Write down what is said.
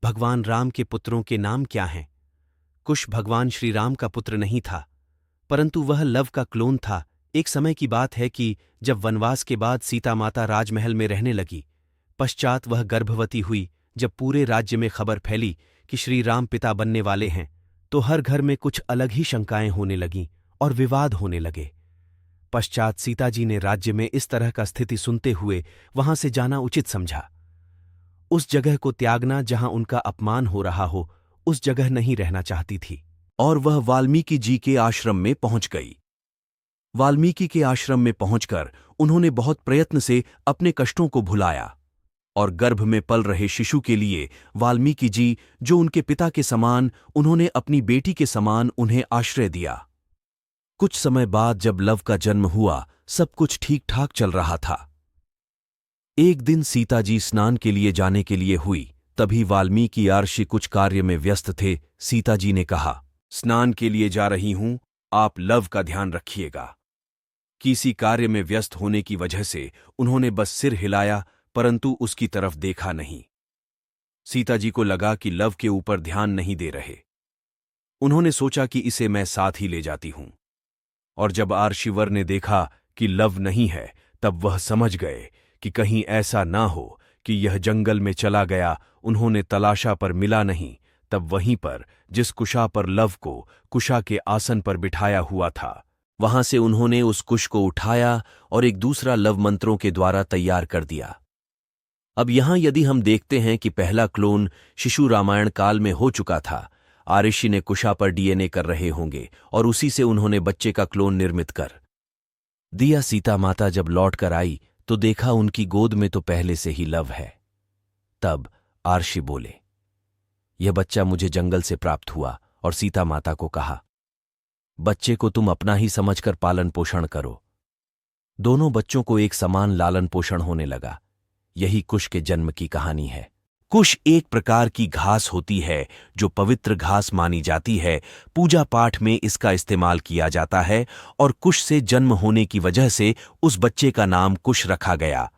भगवान राम के पुत्रों के नाम क्या हैं? कुश भगवान श्री राम का पुत्र नहीं था, परंतु वह लव का क्लोन था। एक समय की बात है कि जब वनवास के बाद सीता माता राजमहल में रहने लगी, पश्चात वह गर्भवती हुई। जब पूरे राज्य में खबर फैली कि श्री राम पिता बनने वाले हैं, तो हर घर में कुछ अलग ही शंकाएं होने लगीं और विवाद होने लगे। पश्चात सीताजी ने राज्य में इस तरह का स्थिति सुनते हुए वहां से जाना उचित समझा। उस जगह को त्यागना जहां उनका अपमान हो रहा हो, उस जगह नहीं रहना चाहती थी, और वह वाल्मीकि जी के आश्रम में पहुंच गई। वाल्मीकि के आश्रम में पहुंचकर उन्होंने बहुत प्रयत्न से अपने कष्टों को भुलाया और गर्भ में पल रहे शिशु के लिए वाल्मीकि जी, जो उनके पिता के समान, उन्होंने अपनी बेटी के समान उन्हें आश्रय दिया। कुछ समय बाद जब लव का जन्म हुआ, सब कुछ ठीक ठाक चल रहा था। एक दिन सीताजी स्नान के लिए जाने के लिए हुई, तभी वाल्मीकि महर्षि कुछ कार्य में व्यस्त थे। सीताजी ने कहा, स्नान के लिए जा रही हूं, आप लव का ध्यान रखिएगा। किसी कार्य में व्यस्त होने की वजह से उन्होंने बस सिर हिलाया, परंतु उसकी तरफ देखा नहीं। सीताजी को लगा कि लव के ऊपर ध्यान नहीं दे रहे। उन्होंने सोचा कि इसे मैं साथ ही ले जाती हूं, और जब आर्षिवर ने देखा कि लव नहीं है, तब वह समझ गए कि कहीं ऐसा ना हो कि यह जंगल में चला गया। उन्होंने तलाशा पर मिला नहीं। तब वहीं पर जिस कुशा पर लव को कुशा के आसन पर बिठाया हुआ था, वहां से उन्होंने उस कुश को उठाया और एक दूसरा लव मंत्रों के द्वारा तैयार कर दिया। अब यहां यदि हम देखते हैं कि पहला क्लोन शिशु रामायण काल में हो चुका था। आऋषि ने कुशा पर डीएनए कर रहे होंगे और उसी से उन्होंने बच्चे का क्लोन निर्मित कर दिया। सीता माता जब लौट कर आई तो देखा उनकी गोद में तो पहले से ही लव है। तब आर्षि बोले, यह बच्चा मुझे जंगल से प्राप्त हुआ, और सीता माता को कहा, बच्चे को तुम अपना ही समझकर पालन पोषण करो। दोनों बच्चों को एक समान लालन पोषण होने लगा। यही कुश के जन्म की कहानी है। कुश एक प्रकार की घास होती है जो पवित्र घास मानी जाती है। पूजा पाठ में इसका इस्तेमाल किया जाता है, और कुश से जन्म होने की वजह से उस बच्चे का नाम कुश रखा गया।